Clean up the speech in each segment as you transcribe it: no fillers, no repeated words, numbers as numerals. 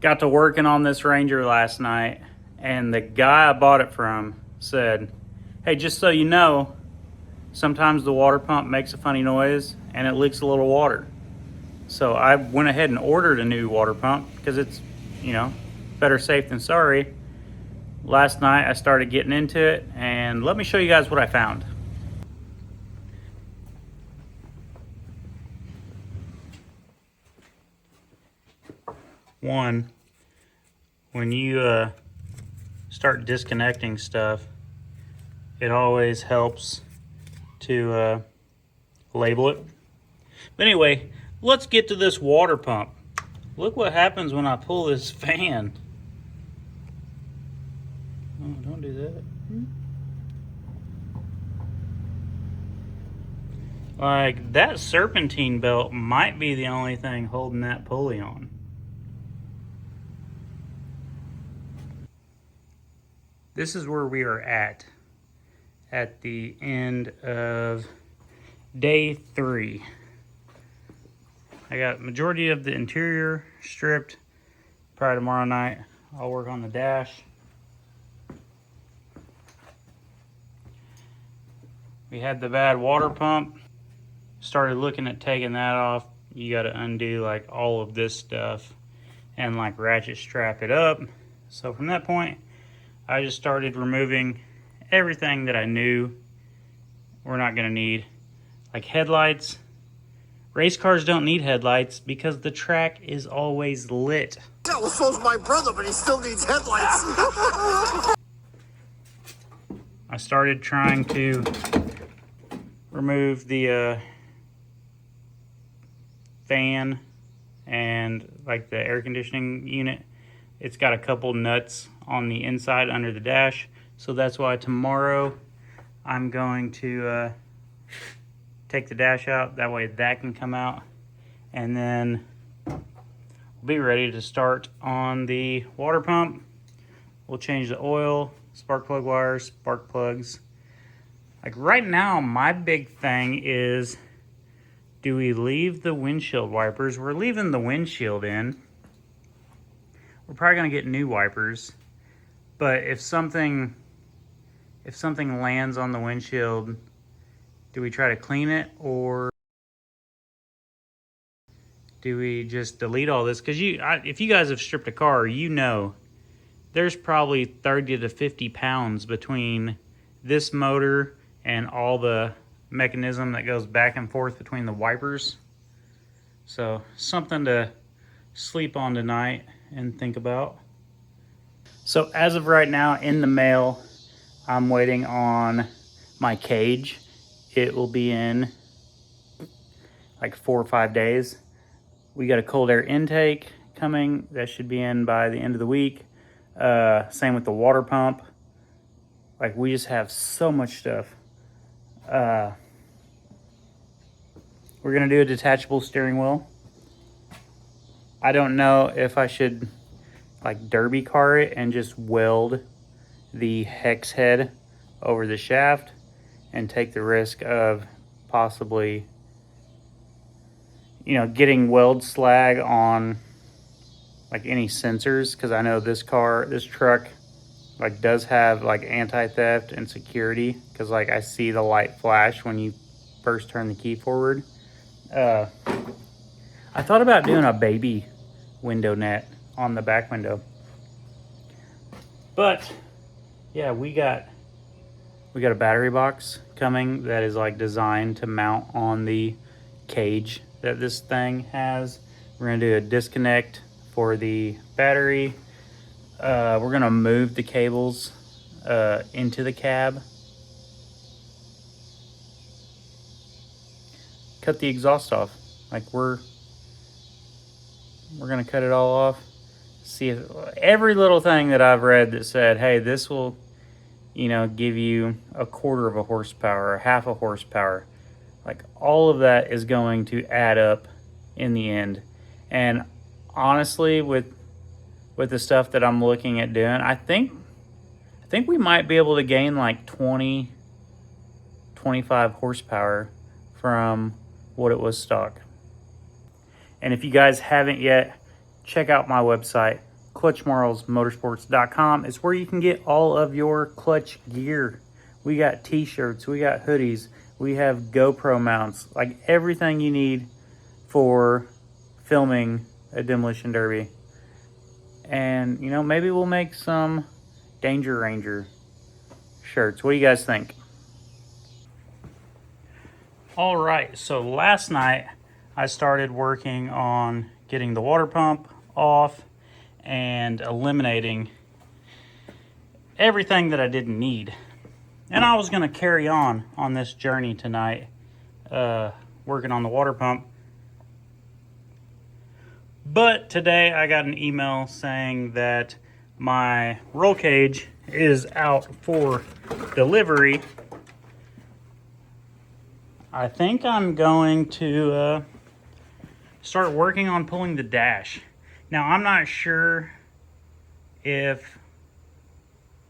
Got to working on this Ranger last night, and the guy I bought it from said, hey, just so you know, sometimes the water pump makes a funny noise and it leaks a little water. So I went ahead and ordered a new water pump because it's, better safe than sorry. Last night I started getting into it, and let me show you guys what I found. One, when you start disconnecting stuff, it always helps to label it. But anyway, let's get to this water pump. Look what happens when I pull this fan. Oh, don't do that. Like, that serpentine belt might be the only thing holding that pulley on. This is where we are at the end of day 3. I got majority of the interior stripped. Probably tomorrow night I'll work on the dash. We had the bad water pump. Started looking at taking that off. You got to undo like all of this stuff and like ratchet strap it up. So from that point, I just started removing everything that I knew we're not going to need. Like headlights. Race cars don't need headlights because the track is always lit. Yeah, well, so's my brother, but he still needs headlights. I started trying to remove the fan and like the air conditioning unit. It's got a couple nuts on the inside under the dash, so that's why tomorrow I'm going to take the dash out. That way that can come out, and then we'll be ready to start on the water pump. We'll change the oil, spark plug wires, spark plugs. Like right now, my big thing is, do we leave the windshield wipers? We're leaving the windshield in. We're probably gonna get new wipers, but if something lands on the windshield, do we try to clean it, or do we just delete all this? Because if you guys have stripped a car, you know there's probably 30 to 50 pounds between this motor and all the mechanism that goes back and forth between the wipers. So something to sleep on tonight and think about. So as of right now, in the mail, I'm waiting on my cage. It will be in like 4 or 5 days. We got a cold air intake coming. That should be in by the end of the week. Same with the water pump. Like, we just have so much stuff. We're gonna do a detachable steering wheel. I don't know if I should like derby car it and just weld the hex head over the shaft and take the risk of possibly, getting weld slag on like any sensors, because I know this truck like does have like anti-theft and security, because like I see the light flash when you first turn the key forward. I thought about doing a baby window net on the back window, but yeah, we got a battery box coming that is like designed to mount on the cage that this thing has. We're gonna do a disconnect for the battery. We're gonna move the cables into the cab. Cut the exhaust off. Like, we're gonna cut it all off. See if every little thing that I've read that said, hey, this will, give you 1/4 of a horsepower or 1/2 a horsepower. Like, all of that is going to add up in the end. And honestly, with the stuff that I'm looking at doing, I think we might be able to gain like 20, 25 horsepower from what it was stock. And if you guys haven't yet, check out my website, clutchmarlesmotorsports.com is where you can get all of your clutch gear. We got t-shirts, we got hoodies, we have GoPro mounts, like everything you need for filming a demolition derby. And, you know, maybe we'll make some Danger Ranger shirts. What do you guys think? All right, so last night I started working on getting the water pump off and eliminating everything that I didn't need. And I was going to carry on this journey tonight, working on the water pump. But today I got an email saying that my roll cage is out for delivery. I think I'm going to start working on pulling the dash. Now, I'm not sure if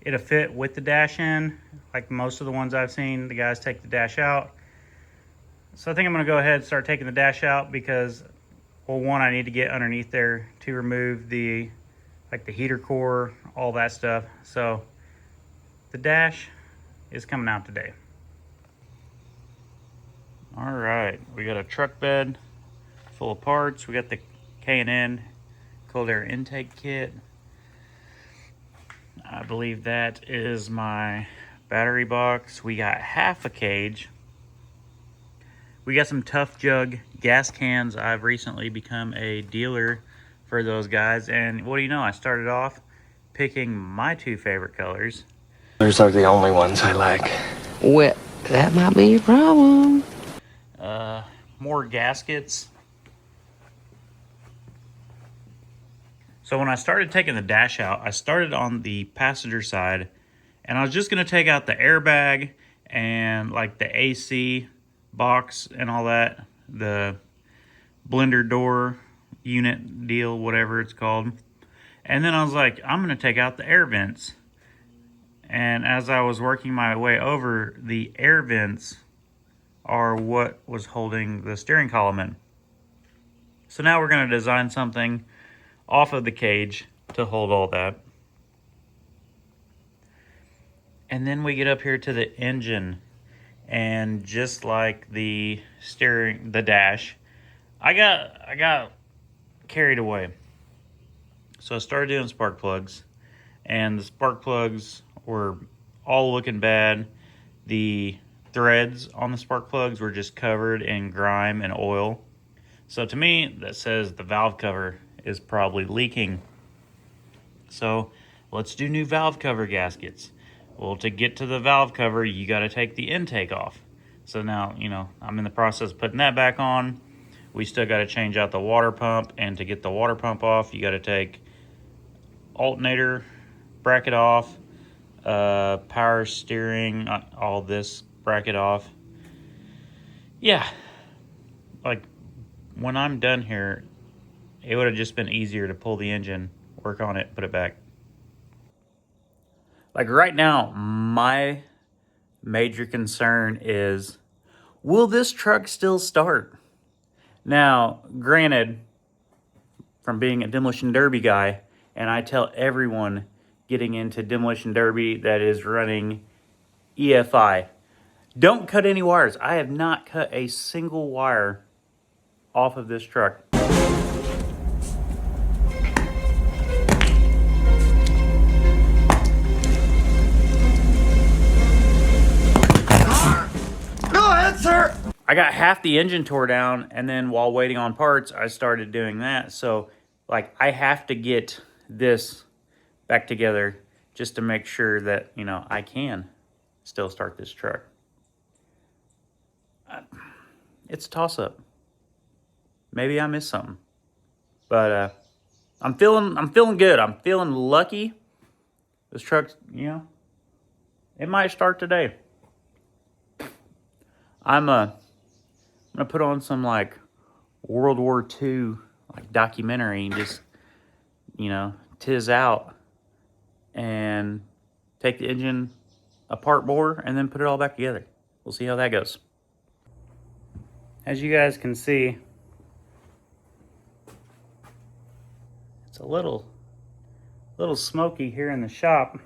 it'll fit with the dash in. Like most of the ones I've seen, the guys take the dash out. So I think I'm going to go ahead and start taking the dash out because, well, one, I need to get underneath there to remove the heater core, all that stuff. So the dash is coming out today. All right, we got a truck bed full of parts. We got the K&N cold air intake kit. I believe that is my battery box. We got half a cage. We got some Tough Jug gas cans. I've recently become a dealer for those guys. And what do you know? I started off picking my two favorite colors. Those are the only ones I like. Well, that might be a problem. More gaskets. So when I started taking the dash out, I started on the passenger side, and I was just going to take out the airbag and like the AC box and all that, the blender door unit deal, whatever it's called. And then I was like, I'm going to take out the air vents. And as I was working my way over, the air vents are what was holding the steering column in. So now we're going to design something off of the cage to hold all that. And then we get up here to the engine, and just like the dash, I got carried away. So I started doing spark plugs, and the spark plugs were all looking bad. The threads on the spark plugs were just covered in grime and oil. So to me, that says the valve cover is probably leaking. So let's do new valve cover gaskets. Well, to get to the valve cover, you got to take the intake off. So now, you know, I'm in the process of putting that back on. We still got to change out the water pump, and to get the water pump off, you got to take alternator bracket off, power steering, all this bracket off. Yeah, like when I'm done here, it would have just been easier to pull the engine, work on it, put it back. Like right now, my major concern is, will this truck still start? Now, granted, from being a demolition derby guy, and I tell everyone getting into demolition derby that is running EFI, don't cut any wires. I have not cut a single wire off of this truck. Go ahead, sir. I got half the engine tore down, and then while waiting on parts, I started doing that. So, like, I have to get this back together just to make sure that, you know, I can still start this truck. It's a toss-up. Maybe I missed something, but I'm feeling good. I'm feeling lucky. This truck, you know, it might start today. I'm gonna put on some like World War II like documentary and just, you know, tiz out and take the engine apart more and then put it all back together. We'll see how that goes. As you guys can see, it's a little little smoky here in the shop.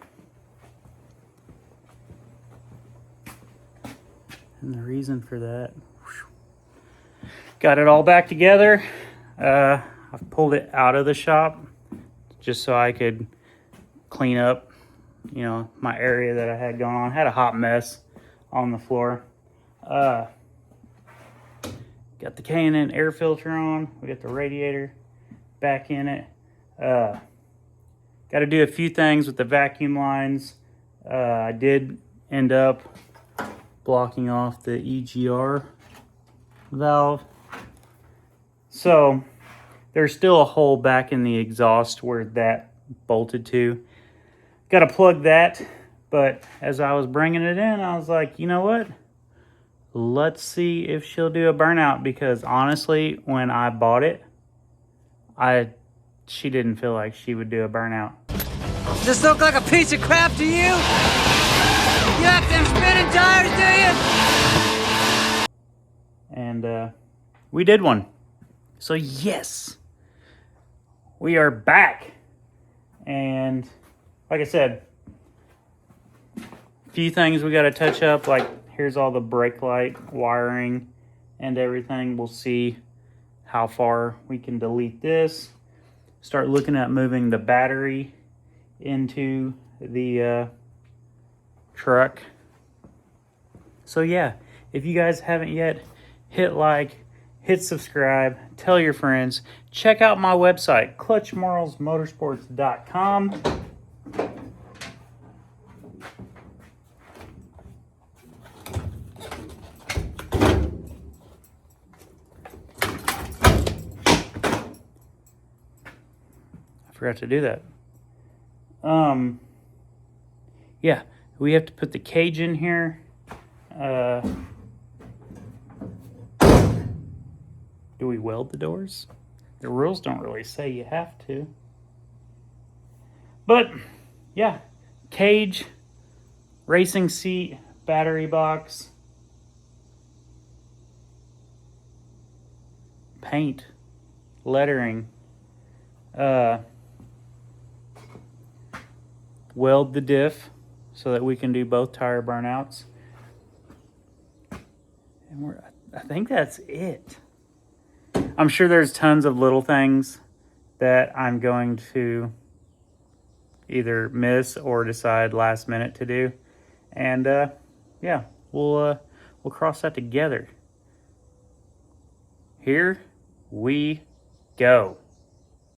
And the reason for that, got it all back together. I've pulled it out of the shop just so I could clean up, you know, my area that I had going on. Had a hot mess on the floor. Got the K&N air filter on. We got the radiator back in it. Got to do a few things with the vacuum lines. I did end up blocking off the EGR valve. So there's still a hole back in the exhaust where that bolted to. Got to plug that. But as I was bringing it in, I was like, you know what? Let's see if she'll do a burnout, because honestly, when I bought it, she didn't feel like she would do a burnout. Does this look like a piece of crap to you? You like them spinning tires, do you? And we did one. So yes, we are back. And like I said, a few things we got to touch up. Like, here's all the brake light wiring and everything. We'll see how far we can delete this. Start looking at moving the battery into the truck. So yeah, if you guys haven't yet, hit like, hit subscribe, tell your friends. Check out my website, clutchmarlesmotorsports.com. I forgot to do that. Yeah, we have to put the cage in here. Do we weld the doors? The rules don't really say you have to. But, yeah. Cage, racing seat, battery box, paint, lettering, weld the diff so that we can do both tire burnouts. And I think that's it. I'm sure there's tons of little things that I'm going to either miss or decide last minute to do. And yeah, we'll cross that together. Here we go.